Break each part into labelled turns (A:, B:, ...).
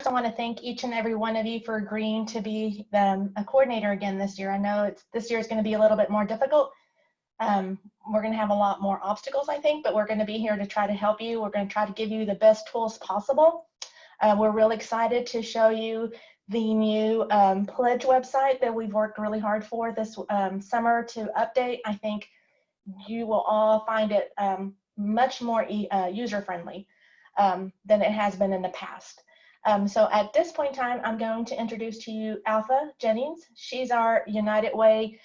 A: I want to thank each and every one of you for agreeing to be a coordinator again this year. I know this year is going to be a little bit more difficult. We're going to have a lot more obstacles, I think, but we're going to be here to try to help you. We're going to try to give you the best tools possible. We're really excited to show you the new pledge website that we've worked really hard for this summer to update. I think you will all find it much more user-friendly than it has been in the past. So at this point in time, I'm going to introduce to you Alpha Jennings. She's our United Way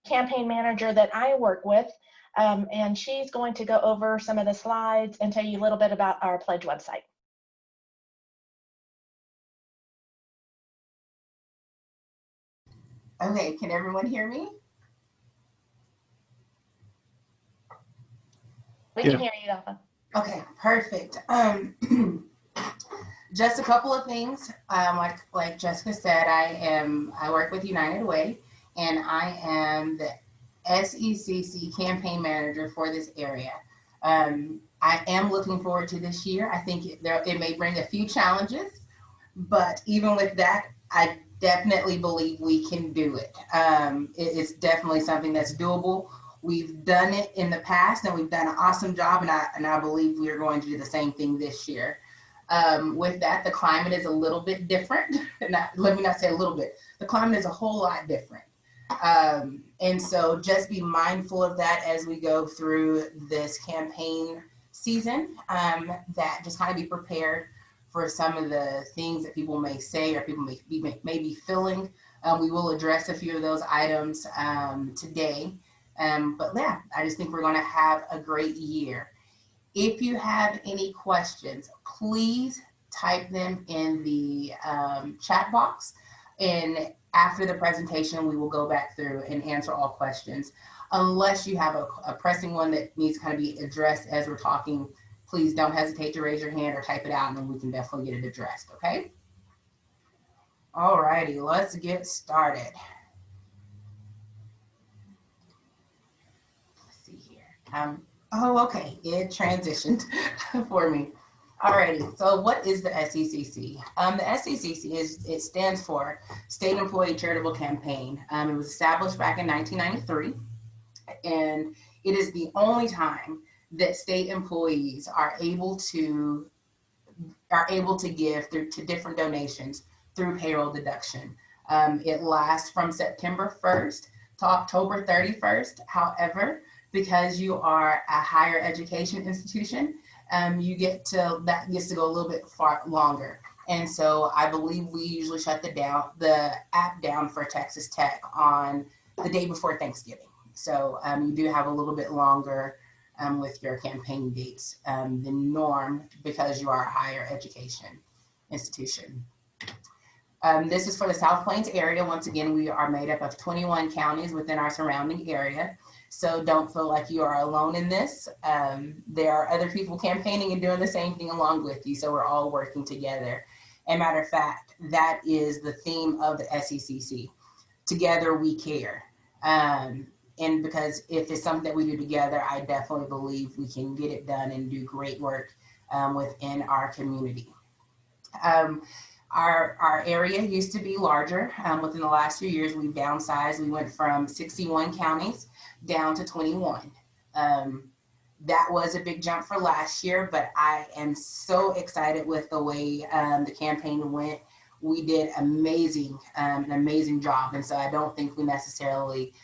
A: campaign manager that I work with, and she's going to go over some of the slides and tell you a little bit about our pledge website.
B: Okay, can everyone hear me?
A: We can hear you, Alpha.
B: Okay, perfect. Just a couple of things. Like Jessica said, I work with United Way, and I am the SECC campaign manager for this area. I am looking forward to this year. I think it may bring a few challenges, but even with that, I definitely believe we can do it. It's definitely something that's doable. We've done it in the past, and we've done an awesome job, and I believe we are going to do the same thing this year. With that, the climate is a little bit different. Let me not say a little bit. The climate is a whole lot different. And so just be mindful of that as we go through this campaign season, that just kind of be prepared for some of the things that people may say or people may be feeling. We will address a few of those items today. But yeah, I just think we're going to have a great year. If you have any questions, please type them in the chat box. And after the presentation, we will go back through and answer all questions. Unless you have a pressing one that needs to kind of be addressed as we're talking, please don't hesitate to raise your hand or type it out, and then we can definitely get it addressed, okay? All righty, let's get started. Let's see here. Oh, okay, it transitioned for me. Alrighty, so what is the SECC? The SECC it stands for State Employee Charitable Campaign. It was established back in 1993, and it is the only time that state employees are able to give to different donations through payroll deduction. It lasts from September 1st to October 31st. However, because you are a higher education institution, that gets to go a little bit far longer. And so I believe we usually shut the app down for Texas Tech on the day before Thanksgiving. So you do have a little bit longer with your campaign dates than norm because you are a higher education institution. This is for the South Plains area. Once again, we are made up of 21 counties within our surrounding area. So don't feel like you are alone in this. There are other people campaigning and doing the same thing along with you. So we're all working together. And matter of fact, that is the theme of the SECC. Together we care. And because if it's something that we do together, I definitely believe we can get it done and do great work within our community. Our area used to be larger. Within the last few years, we've downsized. We went from 61 counties down to 21. That was a big jump for last year, but I am so excited with the way the campaign went. We did an amazing job. And so I don't think we necessarily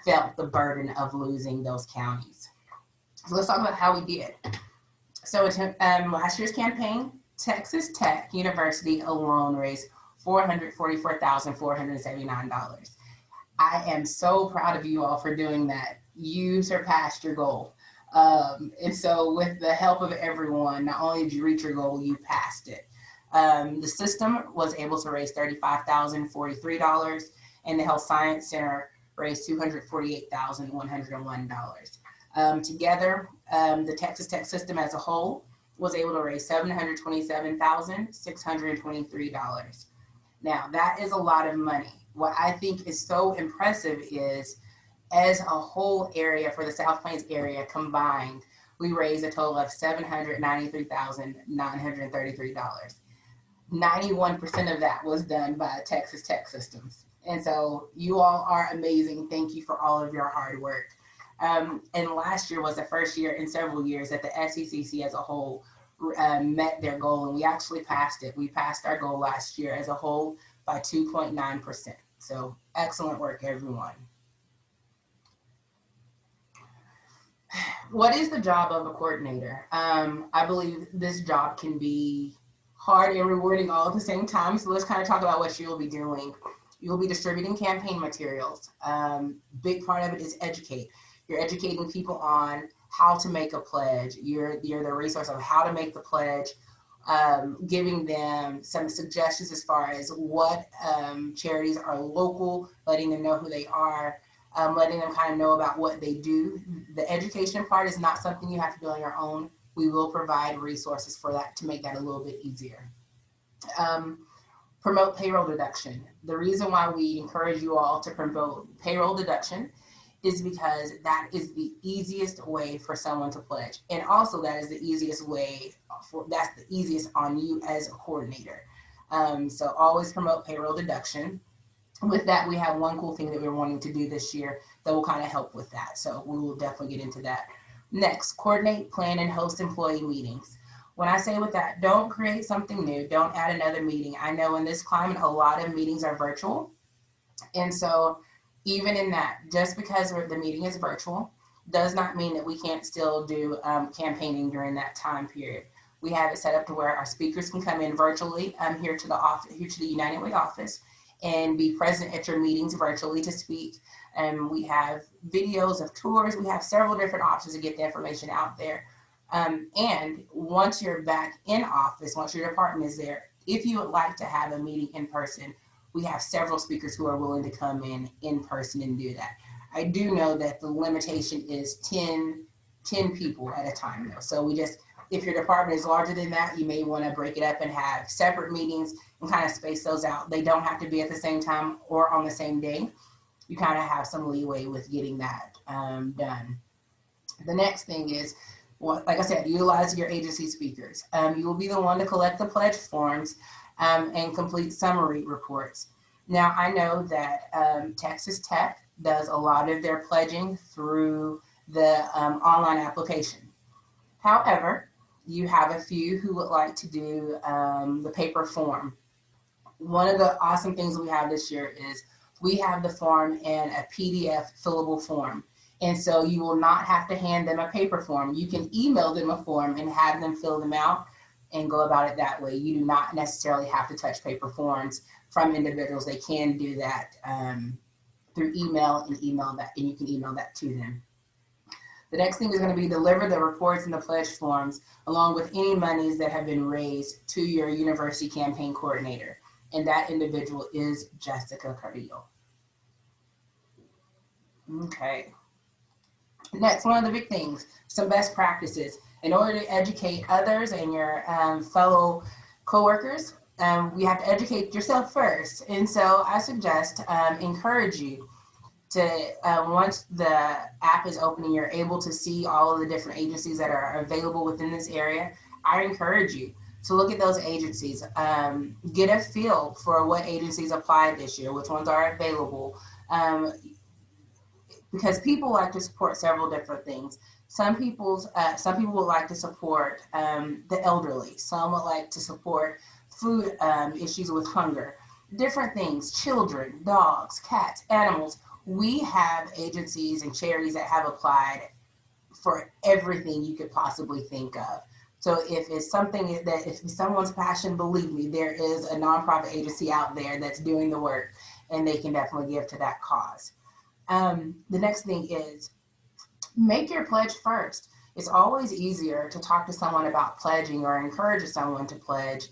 B: felt the burden of losing those counties. So let's talk about how we did. So last year's campaign, Texas Tech University alone raised $444,479. I am so proud of you all for doing that. You surpassed your goal. And so with the help of everyone, not only did you reach your goal, you passed it. The system was able to raise $35,043, and the Health Science Center raised $248,101. Together, the Texas Tech system as a whole was able to raise $727,623. Now, that is a lot of money. What I think is so impressive is, as a whole area for the South Plains area combined, we raised a total of $793,933. 91% of that was done by Texas Tech Systems. And so you all are amazing. Thank you for all of your hard work. And last year was the first year in several years that the SECC as a whole met their goal, and we actually passed it. We passed our goal last year as a whole by 2.9%. So excellent work, everyone. What is the job of a coordinator? I believe this job can be hard and rewarding all at the same time. So let's kind of talk about what you'll be doing. You'll be distributing campaign materials. Big part of it is educate. You're educating people on how to make a pledge. You're the resource of how to make the pledge, giving them some suggestions as far as what charities are local, letting them know who they are, letting them kind of know about what they do. The education part is not something you have to do on your own. We will provide resources for that to make that a little bit easier. Promote payroll deduction. The reason why we encourage you all to promote payroll deduction is because that is the easiest way for someone to pledge. And also that is the easiest way that's the easiest on you as a coordinator. So always promote payroll deduction. With that, we have one cool thing that we're wanting to do this year that will kind of help with that. So we will definitely get into that. Next, coordinate, plan, and host employee meetings. When I say with that, don't create something new. Don't add another meeting. I know in this climate, a lot of meetings are virtual. And so even in that, just because the meeting is virtual does not mean that we can't still do campaigning during that time period. We have it set up to where our speakers can come in virtually here to the office, here to the United Way office, and be present at your meetings virtually to speak. And we have videos of tours. We have several different options to get the information out there. And once you're back in office, once your department is there, if you would like to have a meeting in person, we have several speakers who are willing to come in person and do that. I do know that the limitation is 10 people at a time though. So if your department is larger than that, you may want to break it up and have separate meetings and kind of space those out. They don't have to be at the same time or on the same day. You kind of have some leeway with getting that done. The next thing is, like I said, utilize your agency speakers. You will be the one to collect the pledge forms and complete summary reports. Now, I know that Texas Tech does a lot of their pledging through the online application. However, you have a few who would like to do the paper form. One of the awesome things we have this year is we have the form in a PDF fillable form. And so you will not have to hand them a paper form. You can email them a form and have them fill them out and go about it that way. You do not necessarily have to touch paper forms from individuals. They can do that through email and you can email that to them. The next thing is going to be deliver the reports and the pledge forms along with any monies that have been raised to your university campaign coordinator. And that individual is Jessica Carrillo. Okay. Next, one of the big things, some best practices. In order to educate others and your fellow coworkers, we have to educate yourself first. And so I suggest, encourage you to, once the app is open and you're able to see all of the different agencies that are available within this area, I encourage you to look at those agencies, get a feel for what agencies applied this year, which ones are available, because people like to support several different things. Some people would like to support the elderly. Some would like to support food issues with hunger, different things, children, dogs, cats, animals. We have agencies and charities that have applied for everything you could possibly think of. So if it's something that, if it's someone's passion, believe me, there is a nonprofit agency out there that's doing the work and they can definitely give to that cause. The next thing is make your pledge first. It's always easier to talk to someone about pledging or encourage someone to pledge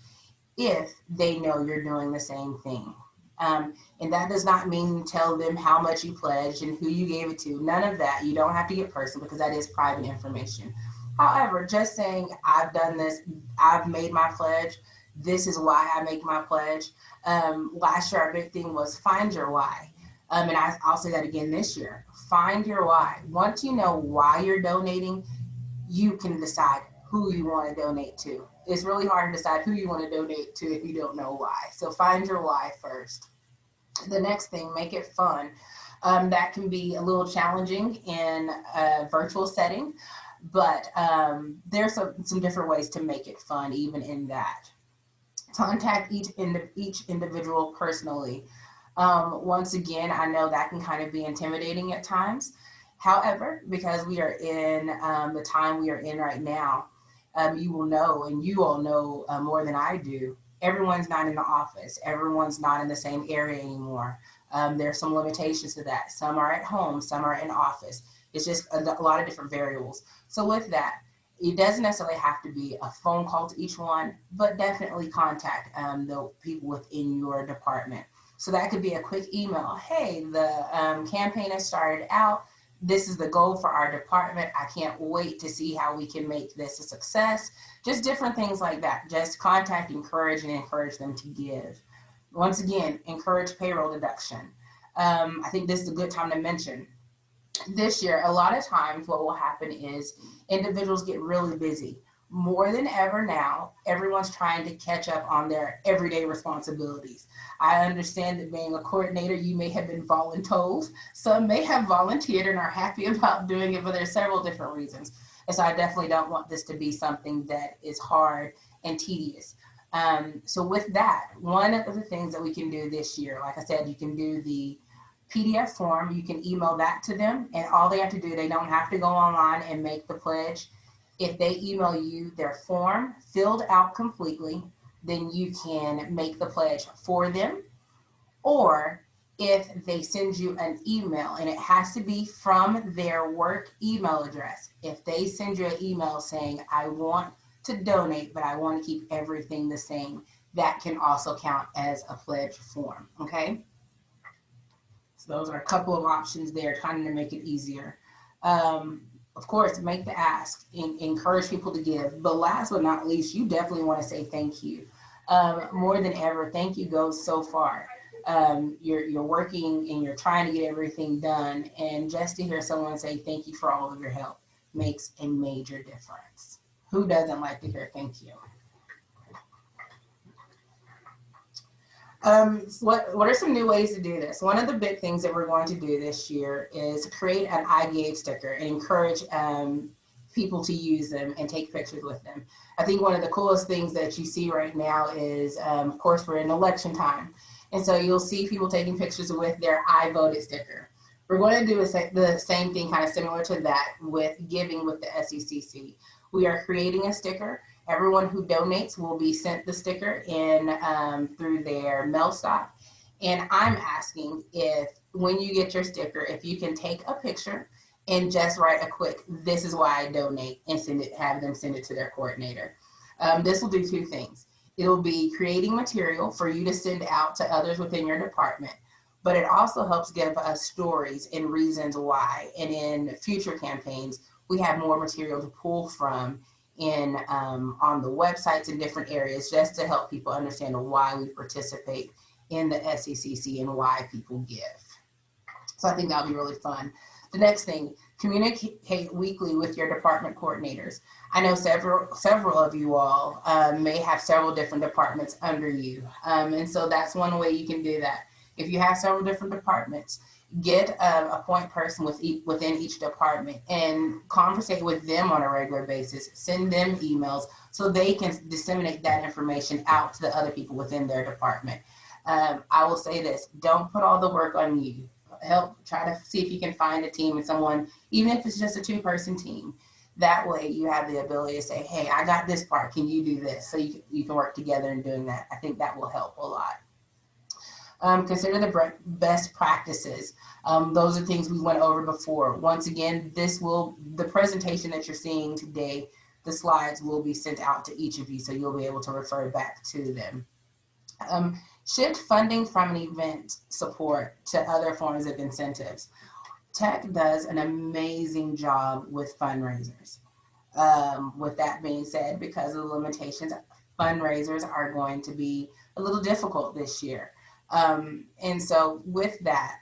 B: if they know you're doing the same thing. And that does not mean tell them how much you pledged and who you gave it to. None of that. You don't have to get personal because that is private information. However, just saying, I've done this, I've made my pledge, this is why I make my pledge. Last year, our big thing was find your why. And I'll say that again this year. Find your why. Once you know why you're donating, you can decide who you want to donate to. It's really hard to decide who you want to donate to if you don't know why. So find your why first. The next thing, make it fun. That can be a little challenging in a virtual setting, but there's some different ways to make it fun even in that. Contact each individual personally. Once again, I know that can kind of be intimidating at times. However, because we are in the time we are in right now, you will know, and you all know more than I do, everyone's not in the office. Everyone's not in the same area anymore. There's some limitations to that. Some are at home, some are in office. It's just a lot of different variables. So with that, it doesn't necessarily have to be a phone call to each one, but definitely contact the people within your department. So that could be a quick email. Hey, the campaign has started out. This is the goal for our department. I can't wait to see how we can make this a success. Just different things like that. Just contact, encourage them to give. Once again, encourage payroll deduction. I think this is a good time to mention. This year, a lot of times what will happen is individuals get really busy. More than ever now, everyone's trying to catch up on their everyday responsibilities. I understand that being a coordinator, you may have been voluntold. Some may have volunteered and are happy about doing it, but there's several different reasons. And so I definitely don't want this to be something that is hard and tedious. So with that, one of the things that we can do this year, like I said, you can do the PDF form, you can email that to them, and all they have to do, they don't have to go online and make the pledge. If they email you their form filled out completely, then you can make the pledge for them. Or if they send you an email, and it has to be from their work email address. If they send you an email saying, I want to donate, but I want to keep everything the same, that can also count as a pledge form, okay? So those are a couple of options there, trying to make it easier. Of course, make the ask, encourage people to give. But last but not least, you definitely want to say thank you. More than ever, thank you goes so far. You're working and you're trying to get everything done. And just to hear someone say thank you for all of your help makes a major difference. Who doesn't like to hear thank you? What are some new ways to do this? One of the big things that we're going to do this year is create an I gave sticker and encourage people to use them and take pictures with them. I think one of the coolest things that you see right now is, of course, we're in election time. And so you'll see people taking pictures with their I voted sticker. We're going to do the same thing, kind of similar to that, with giving with the SECC. We are creating a sticker. Everyone who donates will be sent the sticker in through their mail stop. And I'm asking if, when you get your sticker, if you can take a picture and just write a quick, this is why I donate, and have them send it to their coordinator. This will do two things. It'll be creating material for you to send out to others within your department, but it also helps give us stories and reasons why. And in future campaigns, we have more material to pull from on the websites in different areas, just to help people understand why we participate in the SECC and why people give. So I think that'll be really fun. The next thing, communicate weekly with your department coordinators. I know several of you all may have several different departments under you. And so that's one way you can do that. If you have several different departments, get a point person within each department and conversate with them on a regular basis. Send them emails so they can disseminate that information out to the other people within their department. I will say this, don't put all the work on you. Help try to see if you can find a team and someone, even if it's just a 2-person team. That way you have the ability to say, hey, I got this part, can you do this? So you can work together in doing that. I think that will help a lot. Consider the best practices. Those are things we went over before. Once again, the presentation that you're seeing today, the slides will be sent out to each of you, so you'll be able to refer back to them. Shift funding from an event support to other forms of incentives. Tech does an amazing job with fundraisers. With that being said, because of the limitations, fundraisers are going to be a little difficult this year. And so with that,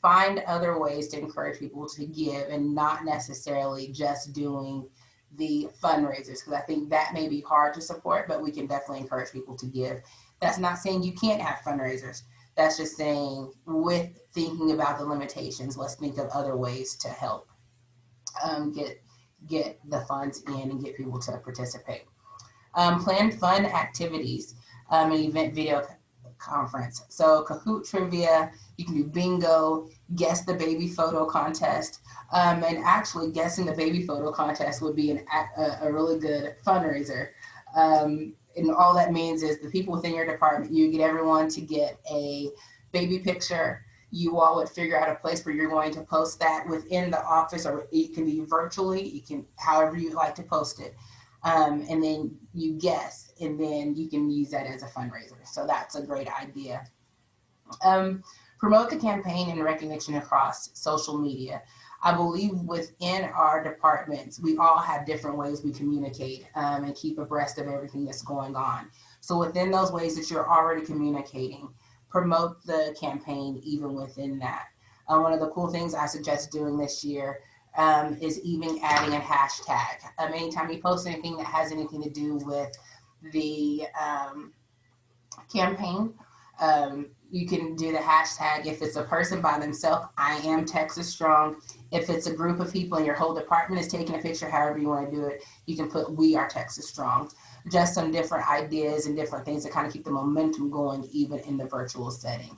B: find other ways to encourage people to give and not necessarily just doing the fundraisers, because I think that may be hard to support, but we can definitely encourage people to give. That's not saying you can't have fundraisers. That's just saying, with thinking about the limitations, let's think of other ways to help get the funds in and get people to participate. Plan fun activities, an event video conference. So Kahoot trivia, you can do bingo, guess the baby photo contest. And actually guessing the baby photo contest would be a really good fundraiser. And all that means is the people within your department, you get everyone to get a baby picture. You all would figure out a place where you're going to post that within the office, or it can be virtually, you can, however you like to post it. And then you guess, and then you can use that as a fundraiser. So that's a great idea. Promote the campaign and recognition across social media. I believe within our departments, we all have different ways we communicate and keep abreast of everything that's going on. So within those ways that you're already communicating, promote the campaign even within that. One of the cool things I suggest doing this year is even adding a hashtag. Anytime you post anything that has anything to do with the campaign, you can do the hashtag. If it's a person by themselves, I am Texas Strong. If it's a group of people and your whole department is taking a picture, however you want to do it, you can put We Are Texas Strong. Just some different ideas and different things to kind of keep the momentum going even in the virtual setting.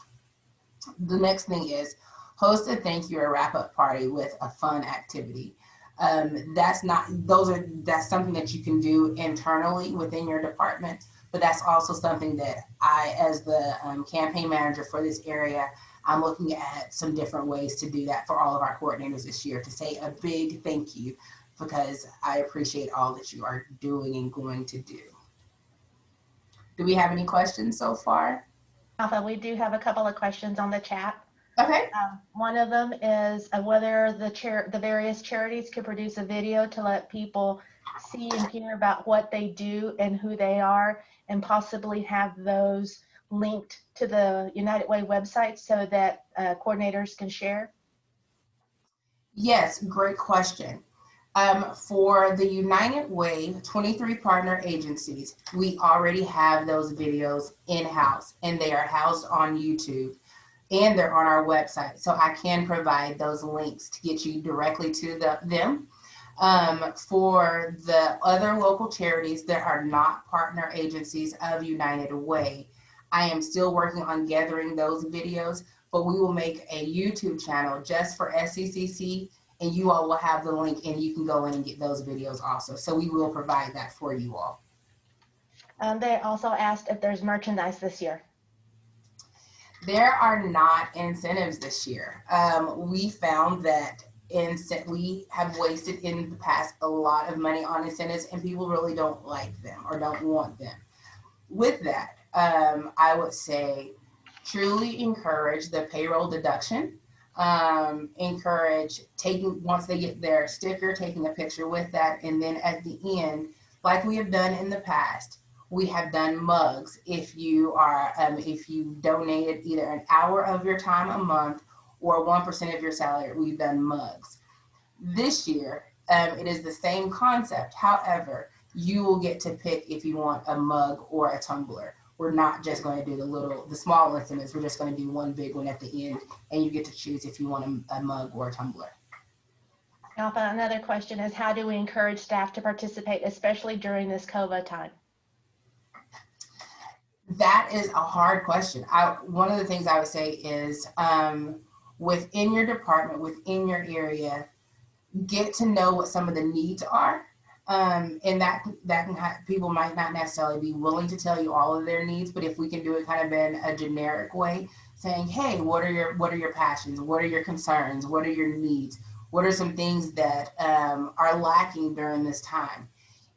B: The next thing is host a thank you or wrap up party with a fun activity. That's something that you can do internally within your department, but that's also something that I, as the campaign manager for this area, I'm looking at some different ways to do that for all of our coordinators this year, to say a big thank you, because I appreciate all that you are doing and going to do. Do we have any questions so far?
A: Alpha, we do have a couple of questions on the chat.
B: Okay.
A: One of them is whether the various charities could produce a video to let people see and hear about what they do and who they are, and possibly have those linked to the United Way website so that coordinators can share.
B: Yes, great question. For the United Way 23 partner agencies, we already have those videos in-house, and they are housed on YouTube, and they're on our website. So I can provide those links to get you directly to them. For the other local charities that are not partner agencies of United Way, I am still working on gathering those videos, but we will make a YouTube channel just for SECC, and you all will have the link and you can go in and get those videos also. So we will provide that for you all.
A: They also asked if there's merchandise this year.
B: There are not incentives this year. We found that we have wasted in the past a lot of money on incentives, and people really don't like them or don't want them. With that, I would say truly encourage the payroll deduction. Encourage once they get their sticker, taking a picture with that, and then at the end, like we have done in the past, we have done mugs. If you donated either an hour of your time a month or 1% of your salary, we've done mugs. This year, it is the same concept. However, you will get to pick if you want a mug or a tumbler. We're not just going to do the small incentives. We're just going to do one big one at the end, and you get to choose if you want a mug or a tumbler.
A: Alpha, another question is, how do we encourage staff to participate, especially during this COVID time?
B: That is a hard question. One of the things I would say is within your department, within your area, get to know what some of the needs are. And that can people might not necessarily be willing to tell you all of their needs, but if we can do it kind of in a generic way, saying, hey, what are your passions? What are your concerns? What are your needs? What are some things that are lacking during this time?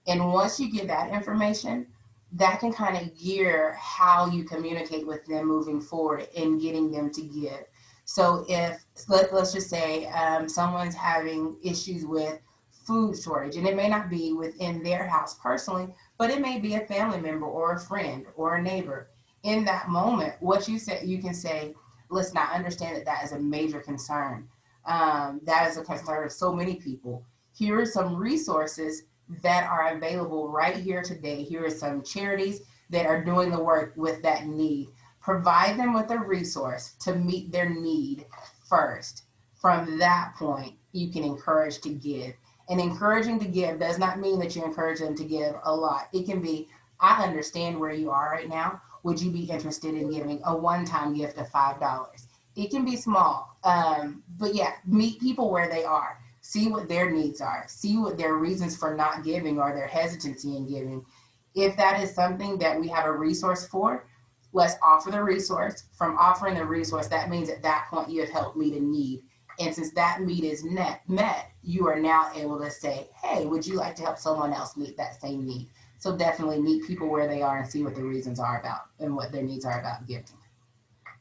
B: And once you get that information, that can kind of gear how you communicate with them moving forward and getting them to give. So if, let's just say someone's having issues with food shortage, and it may not be within their house personally, but it may be a family member or a friend or a neighbor. In that moment, what you say, you can say, listen, I understand that is a major concern. That is a concern of so many people. Here are some resources that are available right here today. Here are some charities that are doing the work with that need. Provide them with a resource to meet their need first. From that point, you can encourage to give. And encouraging to give does not mean that you encourage them to give a lot. It can be, I understand where you are right now. Would you be interested in giving a one-time gift of $5? It can be small, but yeah, meet people where they are. See what their needs are. See what their reasons for not giving or their hesitancy in giving. If that is something that we have a resource for, let's offer the resource. From offering the resource, that means at that point you have helped meet a need. And since that need is met, you are now able to say, hey, would you like to help someone else meet that same need? So definitely meet people where they are and see what the reasons are about and what their needs are about giving.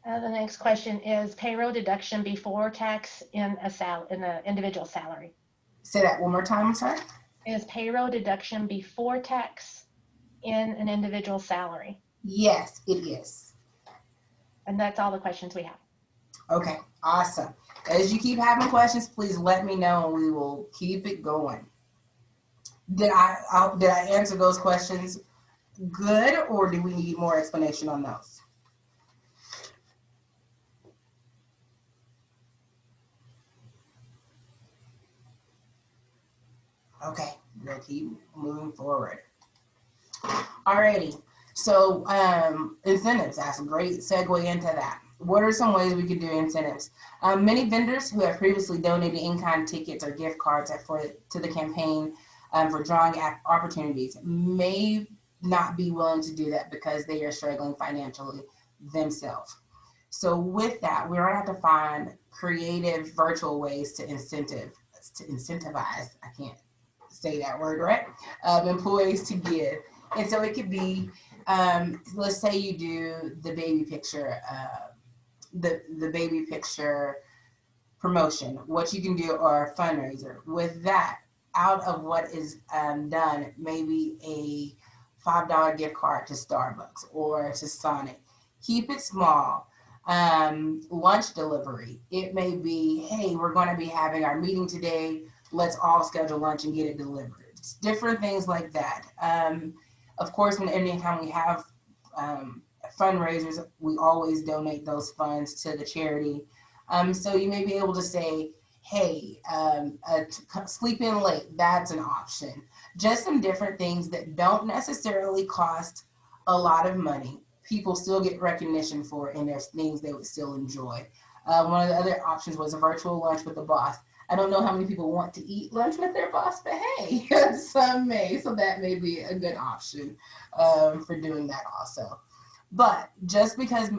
A: The next question is payroll deduction before tax in an individual salary.
B: Say that one more time, sorry.
A: Is payroll deduction before tax in an individual salary?
B: Yes, it is.
A: And that's all the questions we have.
B: Okay, awesome. As you keep having questions, please let me know and we will keep it going. Did I answer those questions good, or do we need more explanation on those? Okay, we'll keep moving forward. Alrighty, so incentives, that's a great segue into that. What are some ways we could do incentives? Many vendors who have previously donated in-kind tickets or gift cards to the campaign for drawing opportunities may not be willing to do that because they are struggling financially themselves. So with that, we're gonna have to find creative virtual ways to incentivize, I can't say that word right, employees to give. And so it could be, let's say you do the baby picture, the baby picture promotion, what you can do, or a fundraiser. With that, out of what is done, maybe a $5 gift card to Starbucks or to Sonic. Keep it small. Lunch delivery. It may be, hey, we're going to be having our meeting today. Let's all schedule lunch and get it delivered. It's different things like that. Of course, anytime we have fundraisers, we always donate those funds to the charity. So you may be able to say, hey, sleep in late, that's an option. Just some different things that don't necessarily cost a lot of money. People still get recognition for, and there's things they would still enjoy. One of the other options was a virtual lunch with the boss. I don't know how many people want to eat lunch with their boss, but hey, some may, so that may be a good option for doing that also. But just because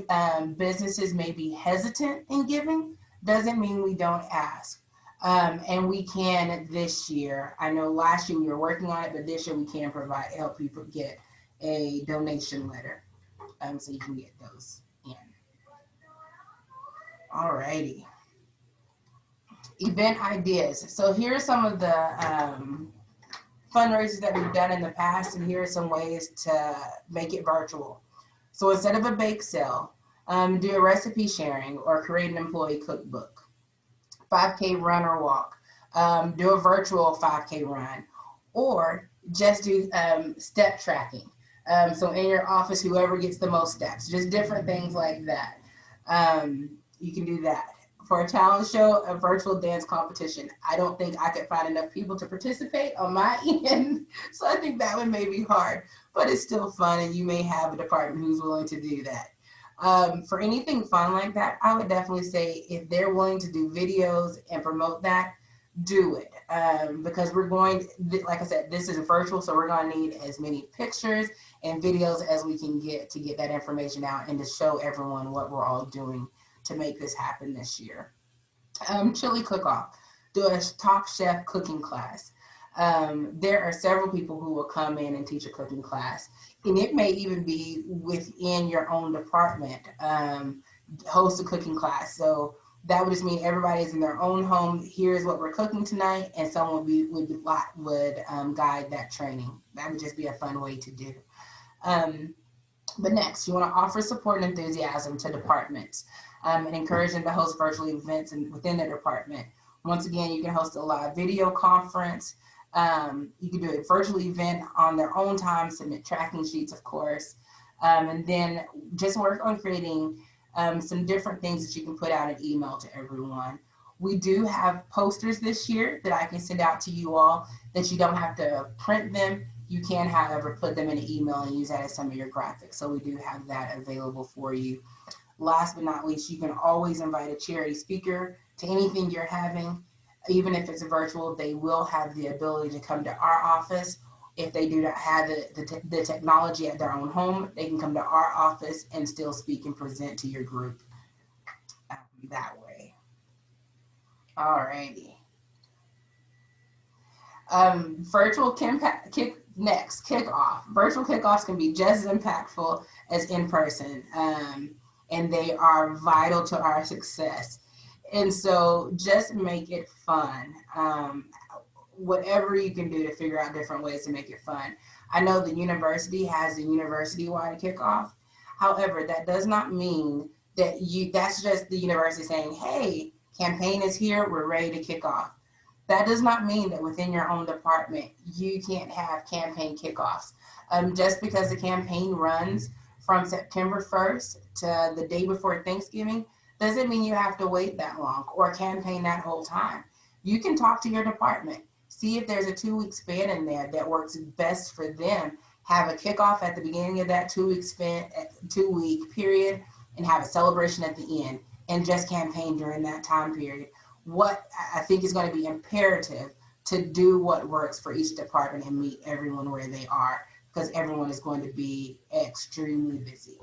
B: businesses may be hesitant in giving doesn't mean we don't ask. And we can this year. I know last year we were working on it, but this year we can help people get a donation letter. So you can get those in. Alrighty. Event ideas. So here are some of the fundraisers that we've done in the past, and here are some ways to make it virtual. So instead of a bake sale, do a recipe sharing or create an employee cookbook. 5K run or walk. Do a virtual 5K run, or just do step tracking. So in your office, whoever gets the most steps, just different things like that. You can do that. For a talent show, a virtual dance competition. I don't think I could find enough people to participate on my end, so I think that one may be hard, but it's still fun, and you may have a department who's willing to do that. For anything fun like that, I would definitely say if they're willing to do videos and promote that, do it. Because we're going, like I said, this is virtual, so we're going to need as many pictures and videos as we can get to get that information out and to show everyone what we're all doing to make this happen this year. Chili cook-off. Do a Top Chef cooking class. There are several people who will come in and teach a cooking class, and it may even be within your own department, host a cooking class. So that would just mean everybody's in their own home. Here's what we're cooking tonight, and someone would guide that training. That would just be a fun way to do. But next, you want to offer support and enthusiasm to departments and encourage them to host virtual events within their department. Once again, you can host a live video conference. You can do a virtual event on their own time, submit tracking sheets, of course, and then just work on creating some different things that you can put out an email to everyone. We do have posters this year that I can send out to you all that you don't have to print them. You can, however, put them in an email and use that as some of your graphics. So we do have that available for you. Last but not least, you can always invite a charity speaker to anything you're having. Even if it's virtual, they will have the ability to come to our office. If they do not have the technology at their own home, they can come to our office and still speak and present to your group that way. Alrighty. Virtual kickoff. Virtual kickoffs can be just as impactful as in person, and they are vital to our success. And so just make it fun. Whatever you can do to figure out different ways to make it fun. I know the university has a university-wide kickoff. However, that does not mean that that's just the university saying, hey, campaign is here, we're ready to kick off. That does not mean that within your own department, you can't have campaign kickoffs. Just because the campaign runs from September 1st to the day before Thanksgiving, doesn't mean you have to wait that long or campaign that whole time. You can talk to your department, see if there's a 2-week span in there that works best for them. Have a kickoff at the beginning of that 2-week period, and have a celebration at the end, and just campaign during that time period. What I think is going to be imperative to do what works for each department and meet everyone where they are, because everyone is going to be extremely busy.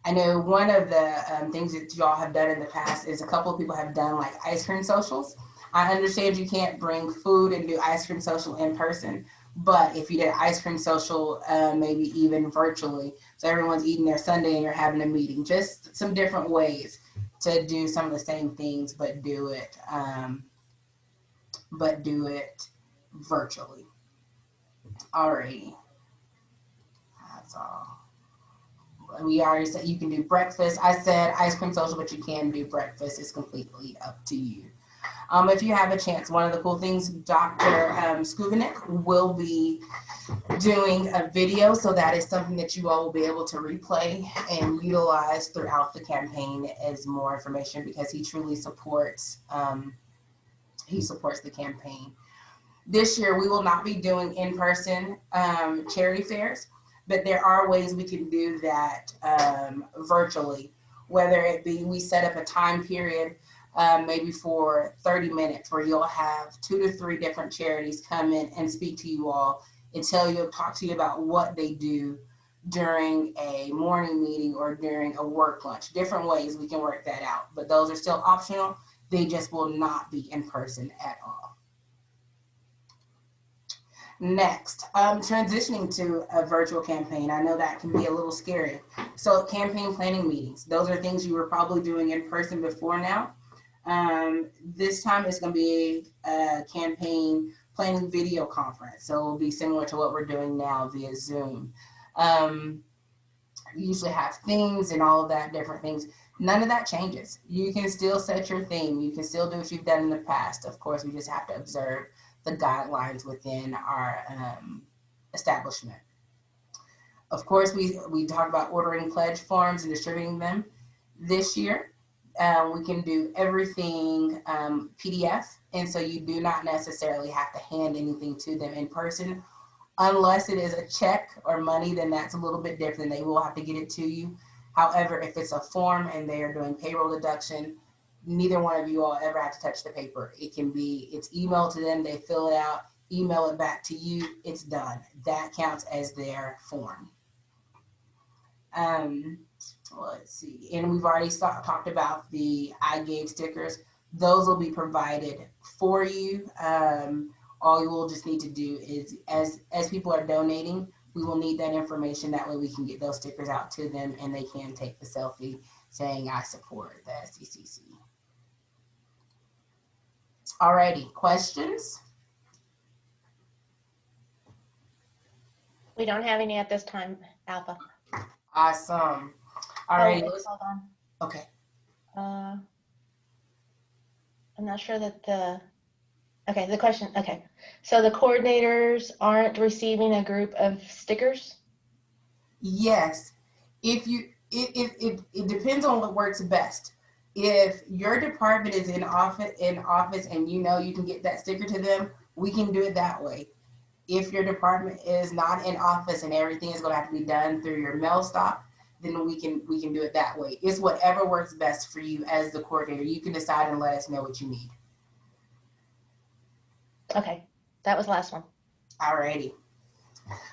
B: I know one of the things that y'all have done in the past is a couple of people have done like ice cream socials. I understand you can't bring food and do ice cream social in person, but if you did ice cream social, maybe even virtually, so everyone's eating their sundae and you're having a meeting, just some different ways to do some of the same things, but do it virtually. Alrighty, that's all. We already said you can do breakfast. I said ice cream social, but you can do breakfast. It's completely up to you. If you have a chance, one of the cool things, Dr. Skubinik will be doing a video, so that is something that you all will be able to replay and utilize throughout the campaign as more information, because he truly supports the campaign. This year, we will not be doing in-person charity fairs, but there are ways we can do that virtually, whether it be we set up a time period maybe for 30 minutes where you'll have 2 to 3 different charities come in and speak to you all and talk to you about what they do during a morning meeting or during a work lunch. Different ways we can work that out, but those are still optional. They just will not be in person at all. Next, transitioning to a virtual campaign. I know that can be a little scary. So campaign planning meetings, those are things you were probably doing in person before now. This time it's going to be a campaign planning video conference. So it'll be similar to what we're doing now via Zoom. You usually have themes and all of that, different things. None of that changes. You can still set your theme. You can still do what you've done in the past. Of course, we just have to observe the guidelines within our establishment. Of course, we talked about ordering pledge forms and distributing them. This year, we can do everything PDF, and so you do not necessarily have to hand anything to them in person. Unless it is a check or money, then that's a little bit different. They will have to get it to you. However, if it's a form and they are doing payroll deduction, neither one of you all ever have to touch the paper. It's emailed to them, they fill it out, email it back to you, it's done. That counts as their form. Let's see, and we've already talked about the I gave stickers. Those will be provided for you. All you will just need to do is, as people are donating, we will need that information. That way we can get those stickers out to them and they can take the selfie saying, I support the SECC. Alrighty, questions?
A: We don't have any at this time, Alpha.
B: Awesome. All right.
A: Hold on.
B: Okay.
A: I'm not sure that the question, okay. So the coordinators aren't receiving a group of stickers?
B: Yes, if you, it depends on what works best. If your department is in office and you know you can get that sticker to them, we can do it that way. If your department is not in office and everything is going to have to be done through your mail stop, then we can do it that way. It's whatever works best for you as the coordinator. You can decide and let us know what you need.
A: Okay, that was the last one.
B: Alrighty.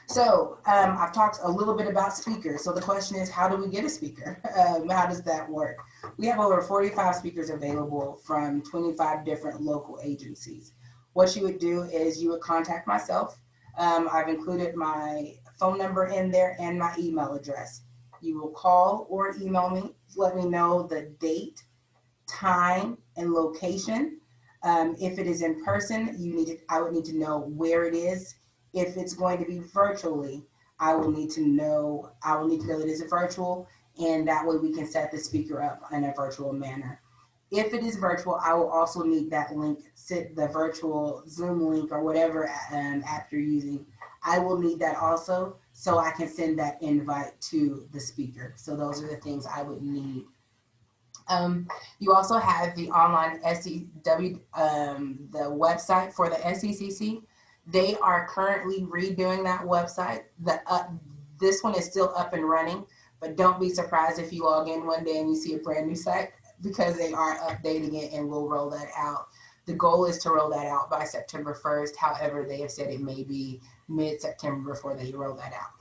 B: So I've talked a little bit about speakers. So the question is, how do we get a speaker? How does that work? We have over 45 speakers available from 25 different local agencies. What you would do is you would contact myself. I've included my phone number in there and my email address. You will call or email me, let me know the date, time, and location. If it is in person, I would need to know where it is. If it's going to be virtually, I will need to know that it is a virtual, and that way we can set the speaker up in a virtual manner. If it is virtual, I will also need that link, the virtual Zoom link or whatever app you're using. I will need that also so I can send that invite to the speaker. So those are the things I would need. You also have the online the website for the SECC. They are currently redoing that website. This one is still up and running, but don't be surprised if you log in one day and you see a brand new site, because they are updating it and will roll that out. The goal is to roll that out by September 1st. However, they have said it may be mid-September before they roll that out.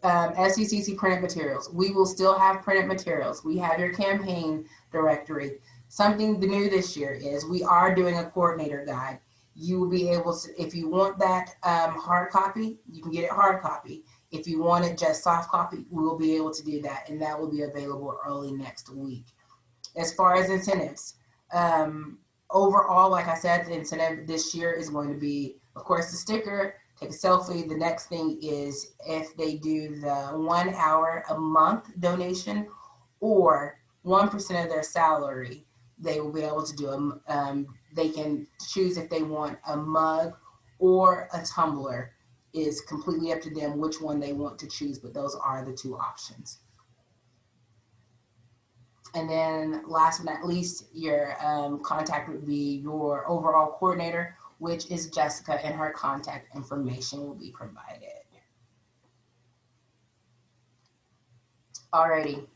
B: SECC printed materials. We will still have printed materials. We have your campaign directory. Something new this year is we are doing a coordinator guide. You will be able to, if you want that hard copy, you can get it hard copy. If you want it just soft copy, we will be able to do that, and that will be available early next week. As far as incentives, overall, like I said, the incentive this year is going to be, of course, the sticker, take a selfie. The next thing is if they do the 1 hour a month donation or 1% of their salary, they will be able to do they can choose if they want a mug or a tumbler. Is completely up to them which one they want to choose, but those are the two options. And then last but not least, your contact would be your overall coordinator, which is Jessica, and her contact information will be provided. Alrighty,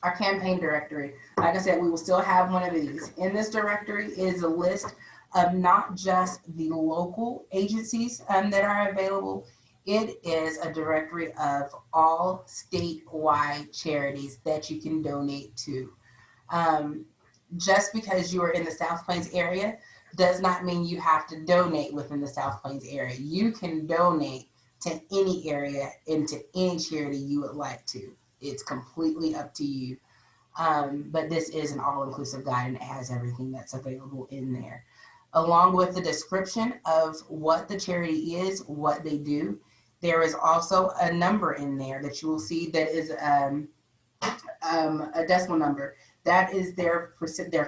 B: our campaign directory. Like I said, we will still have one of these. In this directory is a list of not just the local agencies that are available. It is a directory of all statewide charities that you can donate to. Just because you are in the South Plains area does not mean you have to donate within the South Plains area. You can donate to any area and to any charity you would like to. It's completely up to you. But this is an all-inclusive guide, and it has everything that's available in there. Along with the description of what the charity is, what they do, there is also a number in there that you will see that is a decimal number. That is their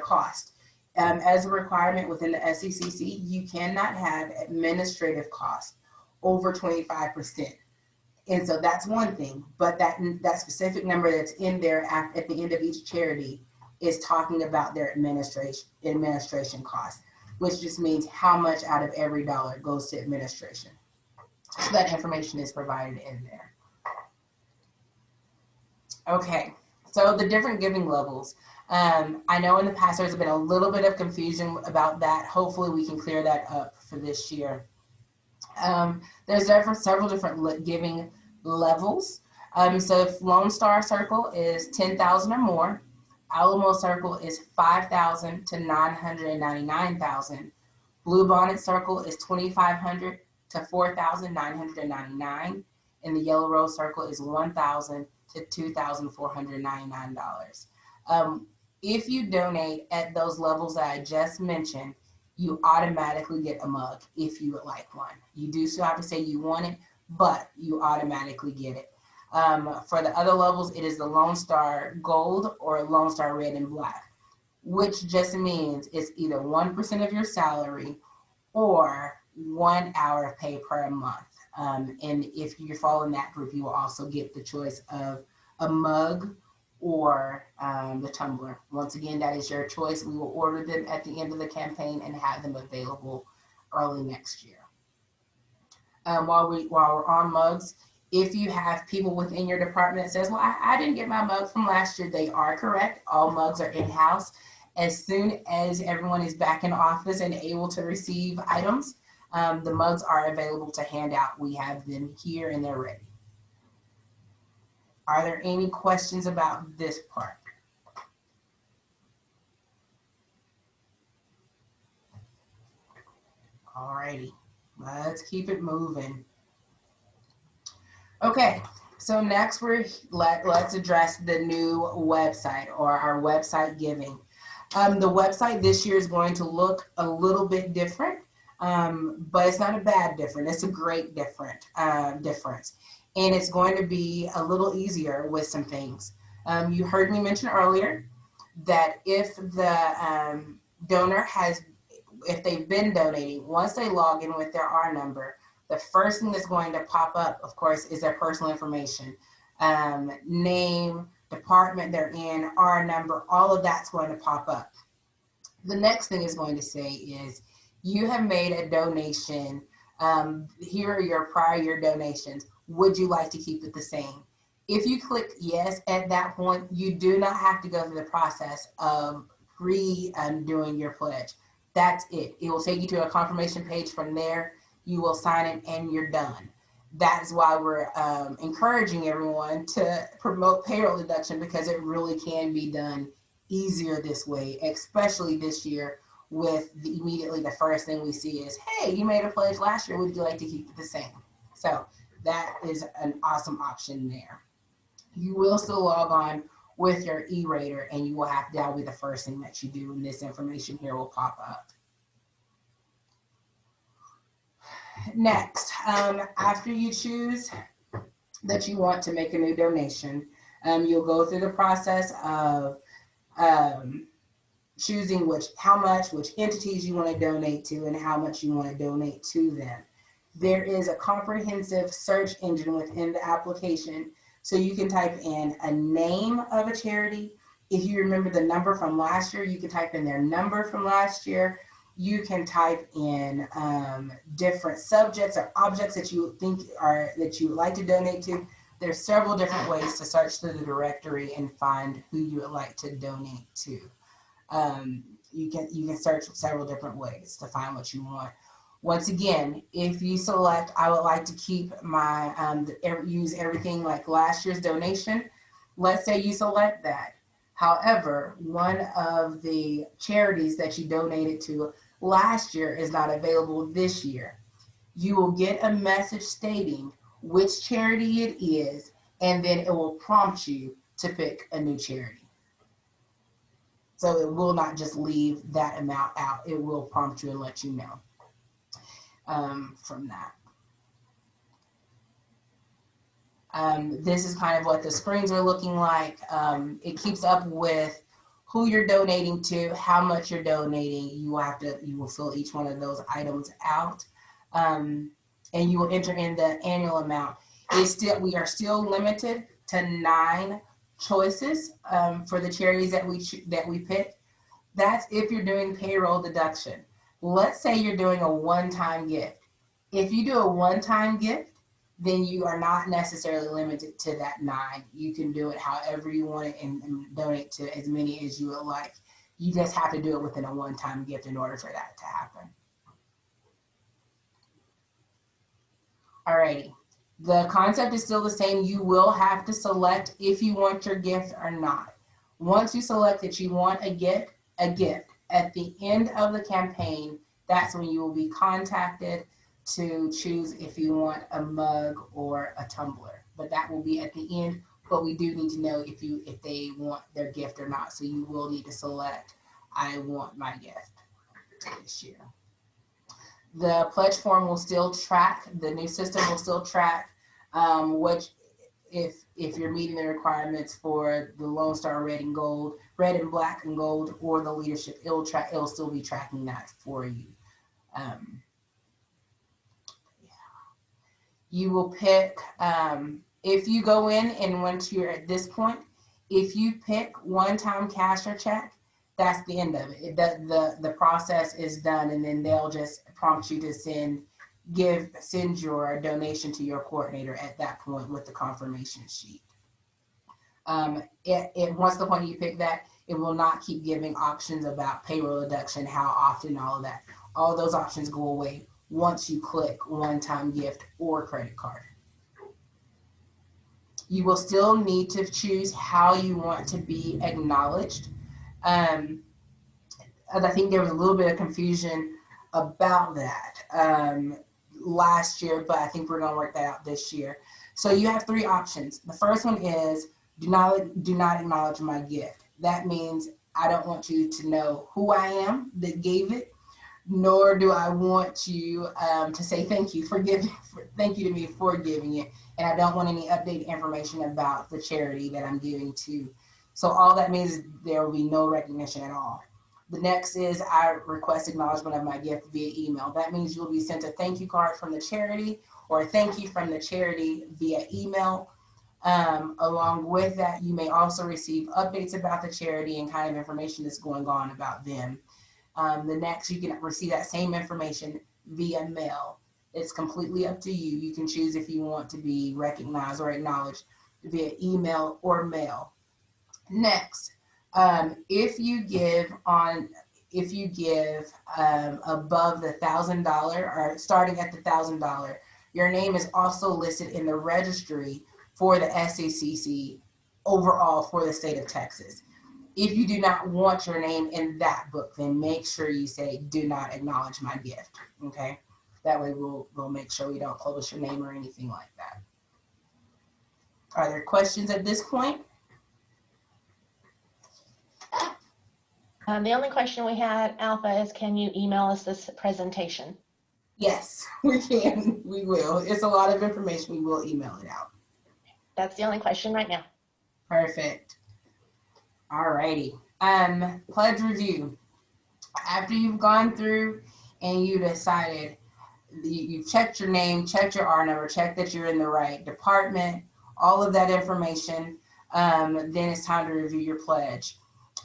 B: cost. As a requirement within the SECC, you cannot have administrative costs over 25%. And so that's one thing, but that specific number that's in there at the end of each charity is talking about their administration costs, which just means how much out of every dollar goes to administration. So that information is provided in there. Okay, so the different giving levels. I know in the past there's been a little bit of confusion about that. Hopefully we can clear that up for this year. There's several different giving levels. So if Lone Star Circle is 10,000 or more, Alamo Circle is 5,000 to 999,000. Blue Bonnet Circle is 2,500 to 4,999, and the Yellow Rose Circle is 1,000 to $2,499. If you donate at those levels that I just mentioned, you automatically get a mug if you would like one. You do still have to say you want it, but you automatically get it. For the other levels, it is the Lone Star Gold or Lone Star Red and Black. which just means it's either 1% of your salary or 1 hour of pay per month. And if you fall in that group, you will also get the choice of a mug or the tumbler. Once again, that is your choice. We will order them at the end of the campaign and have them available early next year. While we're on mugs, if you have people within your department that says, well, I didn't get my mug from last year, they are correct. All mugs are in-house. As soon as everyone is back in office and able to receive items, the mugs are available to hand out. We have them here and they're ready. Are there any questions about this part? Alrighty, let's keep it moving. Okay, so next let's address the new website or our website giving. The website this year is going to look a little bit different, but it's not a bad difference. It's a great difference. And it's going to be a little easier with some things. You heard me mention earlier that if the donor if they've been donating, once they log in with their R number, the first thing that's going to pop up, of course, is their personal information, name, department they're in, R number, all of that's going to pop up. The next thing it's going to say is, you have made a donation. Here are your prior year donations. Would you like to keep it the same? If you click yes at that point, you do not have to go through the process of doing your pledge. That's it. It will take you to a confirmation page. From there, you will sign it and you're done. That's why we're encouraging everyone to promote payroll deduction, because it really can be done easier this way, especially this year with immediately the first thing we see is, hey, you made a pledge last year, would you like to keep it the same? So that is an awesome option there. You will still log on with your e-rater and you will that'll be the first thing that you do, and this information here will pop up. Next, after you choose that you want to make a new donation, you'll go through the process of choosing how much, which entities you want to donate to, and how much you want to donate to them. There is a comprehensive search engine within the application, so you can type in a name of a charity. If you remember the number from last year, you can type in their number from last year. You can type in different subjects or objects that you think that you would like to donate to. There's several different ways to search through the directory and find who you would like to donate to. You can search several different ways to find what you want. Once again, if you select, I would like to keep my use everything like last year's donation. Let's say you select that. However, one of the charities that you donated to last year is not available this year. You will get a message stating which charity it is, and then it will prompt you to pick a new charity. So it will not just leave that amount out. It will prompt you and let you know from that. This is kind of what the screens are looking like. It keeps up with who you're donating to, how much you're donating. You will fill each one of those items out, and you will enter in the annual amount. We are still limited to 9 choices for the charities that we pick. That's if you're doing payroll deduction. Let's say you're doing a one-time gift. If you do a one-time gift, then you are not necessarily limited to that 9. You can do it however you want it and donate to as many as you would like. You just have to do it within a one-time gift in order for that to happen. Alrighty, the concept is still the same. You will have to select if you want your gift or not. Once you select that you want a gift, at the end of the campaign, that's when you will be contacted to choose if you want a mug or a tumbler. But that will be at the end. But we do need to know if they want their gift or not. So you will need to select, I want my gift this year. The pledge form will still track, the new system will still track which if you're meeting the requirements for the Lone Star Red and Gold, Red and Black and Gold, or the leadership, it'll still be tracking that for you. You will pick, if you go in and once you're at this point, if you pick one-time cash or check, that's the end of it. The process is done, and then they'll just prompt you to send your donation to your coordinator at that point with the confirmation sheet. Once the point you pick that, it will not keep giving options about payroll deduction, how often, all of that. All those options go away once you click one-time gift or credit card. You will still need to choose how you want to be acknowledged. And I think there was a little bit of confusion about that last year, but I think we're going to work that out this year. So you have three options. The first one is do not acknowledge my gift. That means I don't want you to know who I am that gave it, nor do I want you to say thank you to me for giving it. And I don't want any updated information about the charity that I'm giving to. So all that means is there will be no recognition at all. The next is I request acknowledgement of my gift via email. That means you'll be sent a thank you card from the charity or a thank you from the charity via email. Along with that, you may also receive updates about the charity and kind of information that's going on about them. The next, you can receive that same information via mail. It's completely up to you. You can choose if you want to be recognized or acknowledged via email or mail. Next, if you give above the $1,000 or starting at the $1,000, your name is also listed in the registry for the SECC overall for the state of Texas. If you do not want your name in that book, then make sure you say, do not acknowledge my gift, okay? That way we'll make sure we don't publish your name or anything like that. Are there questions at this point?
A: The only question we had, Alpha, is can you email us this presentation?
B: Yes, we can. We will. It's a lot of information. We will email it out.
A: That's the only question right now.
B: Perfect. All righty. Pledge review. After you've gone through and you decided, you've checked your name, checked your R number, checked that you're in the right department, all of that information, then it's time to review your pledge.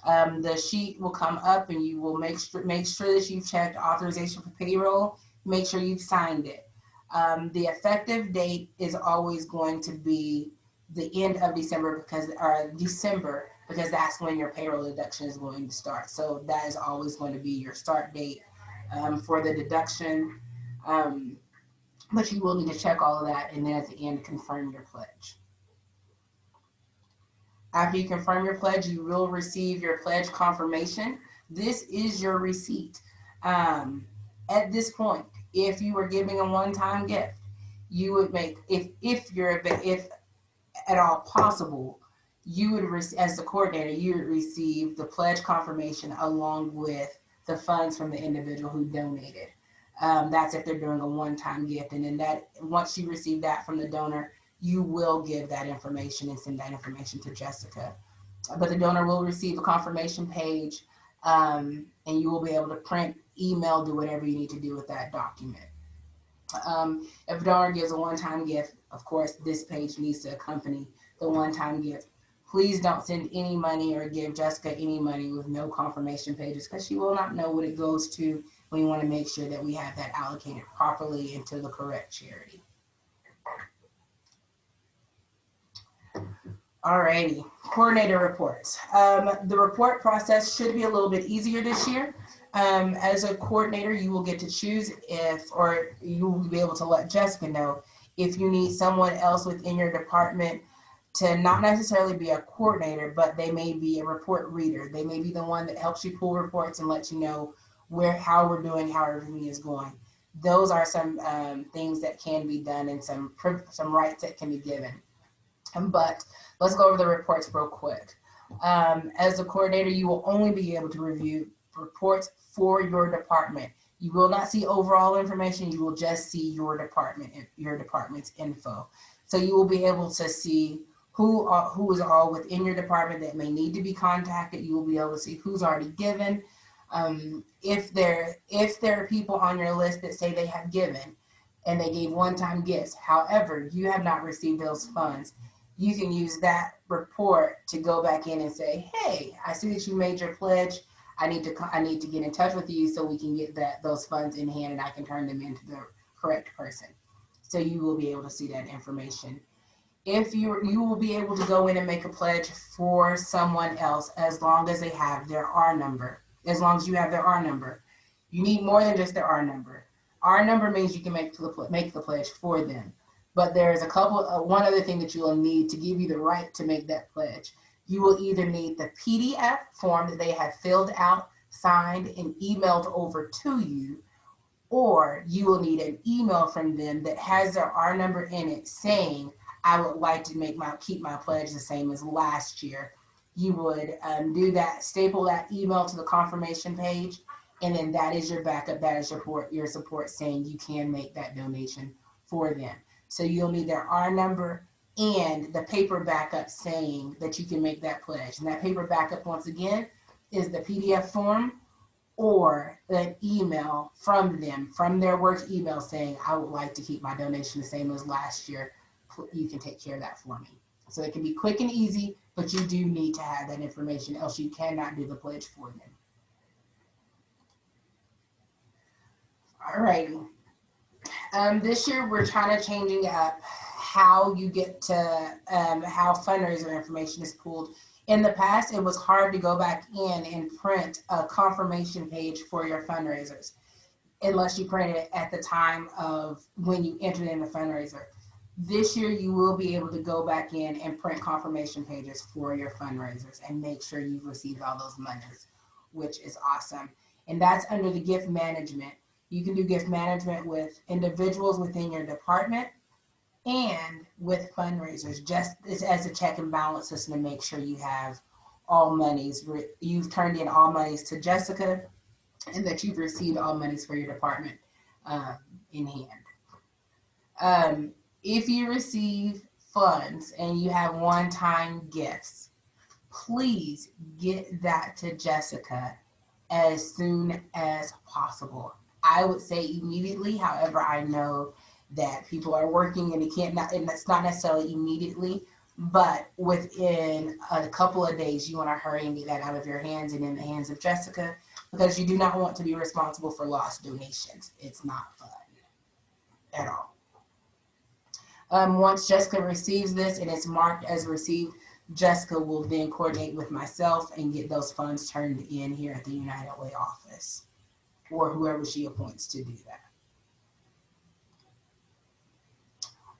B: The sheet will come up and you will make sure that you've checked authorization for payroll, make sure you've signed it. The effective date is always going to be the end of December because that's when your payroll deduction is going to start. So that is always going to be your start date for the deduction. But you will need to check all of that and then at the end confirm your pledge. After you confirm your pledge, you will receive your pledge confirmation. This is your receipt. At this point, if you were giving a one-time gift, you would make, if at all possible, you would, as the coordinator, you would receive the pledge confirmation along with the funds from the individual who donated. That's if they're doing a one-time gift. And then that, once you receive that from the donor, you will give that information and send that information to Jessica. But the donor will receive a confirmation page, and you will be able to print, email, do whatever you need to do with that document. If a donor gives a one-time gift, of course, this page needs to accompany the one-time gift. Please don't send any money or give Jessica any money with no confirmation pages because she will not know what it goes to. We want to make sure that we have that allocated properly into the correct charity. Alrighty, coordinator reports. The report process should be a little bit easier this year. As a coordinator, you will get to choose or you will be able to let Jessica know if you need someone else within your department to not necessarily be a coordinator, but they may be a report reader. They may be the one that helps you pull reports and let you know how we're doing, how everything is going. Those are some things that can be done and some rights that can be given. But let's go over the reports real quick. As a coordinator, you will only be able to review reports for your department. You will not see overall information. You will just see your department's info. So you will be able to see who is all within your department that may need to be contacted. You will be able to see who's already given. If there are people on your list that say they have given and they gave one-time gifts, however, you have not received those funds, you can use that report to go back in and say, hey, I see that you made your pledge. I need to get in touch with you so we can get those funds in hand and I can turn them into the correct person. So you will be able to see that information. If you will be able to go in and make a pledge for someone else as long as they have their R number. As long as you have their R number. You need more than just their R number. R number means you can make the pledge for them. But there's one other thing that you will need to give you the right to make that pledge. You will either need the PDF form that they have filled out, signed, and emailed over to you, or you will need an email from them that has their R number in it saying, I would like to keep my pledge the same as last year. You would do that, staple that email to the confirmation page, and then that is your backup, that is your support saying you can make that donation for them. So you'll need their R number and the paper backup saying that you can make that pledge. And that paper backup, once again, is the PDF form or an email from them, from their work email saying, I would like to keep my donation the same as last year. You can take care of that for me. So it can be quick and easy, but you do need to have that information, else you cannot do the pledge for them. All righty. This year we're trying to changing up how you get to how fundraiser information is pulled. In the past, it was hard to go back in and print a confirmation page for your fundraisers, unless you printed it at the time of when you entered in the fundraiser. This year, you will be able to go back in and print confirmation pages for your fundraisers and make sure you've received all those monies, which is awesome. And that's under the gift management. You can do gift management with individuals within your department and with fundraisers, just as a check and balance system to make sure you have all monies. You've turned in all monies to Jessica and that you've received all monies for your department in hand. If you receive funds and you have one-time gifts, please get that to Jessica as soon as possible. I would say immediately. However, I know that people are working and and it's not necessarily immediately, but within a couple of days, you want to hurry and get that out of your hands and in the hands of Jessica, because you do not want to be responsible for lost donations. It's not fun at all. Once Jessica receives this and it's marked as received, Jessica will then coordinate with myself and get those funds turned in here at the United Way office, or whoever she appoints to do that.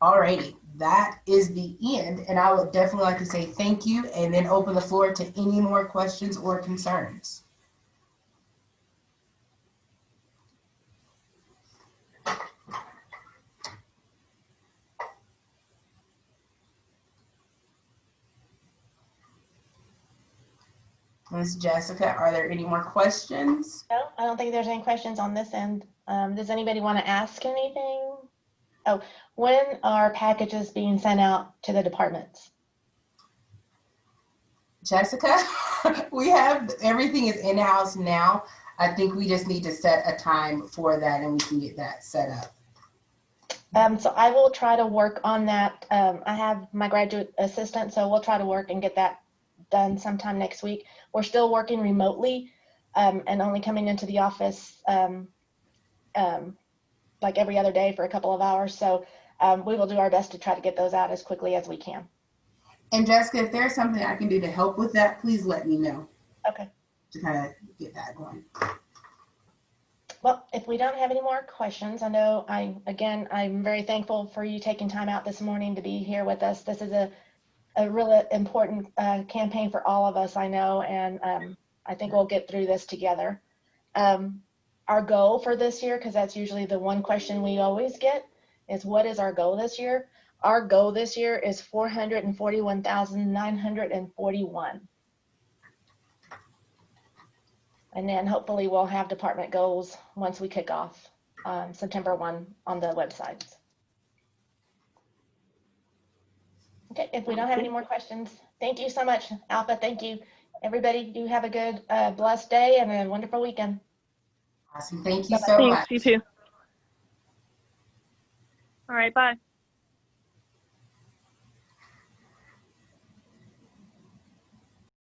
B: Alrighty, that is the end, and I would definitely like to say thank you and then open the floor to any more questions or concerns. Ms. Jessica, are there any more questions?
A: No, I don't think there's any questions on this end. Does anybody want to ask anything? Oh, when are packages being sent out to the departments?
B: Jessica, we have everything is in-house now. I think we just need to set a time for that and we can get that set up.
A: So I will try to work on that. I have my graduate assistant, so we'll try to work and get that done sometime next week. We're still working remotely and only coming into the office like every other day for a couple of hours. So we will do our best to try to get those out as quickly as we can.
B: And Jessica, if there's something I can do to help with that, please let me know.
A: Okay.
B: To kind of get that going.
A: Well, if we don't have any more questions, I know I'm very thankful for you taking time out this morning to be here with us. This is a really important campaign for all of us, I know, and I think we'll get through this together. Our goal for this year, because that's usually the one question we always get, is what is our goal this year? Our goal this year is $441,941. And then hopefully we'll have department goals once we kick off September 1 on the websites. Okay, if we don't have any more questions, thank you so much, Alpha. Thank you. Everybody, do have a good, blessed day and a wonderful weekend.
B: Awesome. Thank you
A: Bye-bye.
B: so
C: Thanks,
B: much.
C: you too. All right, bye.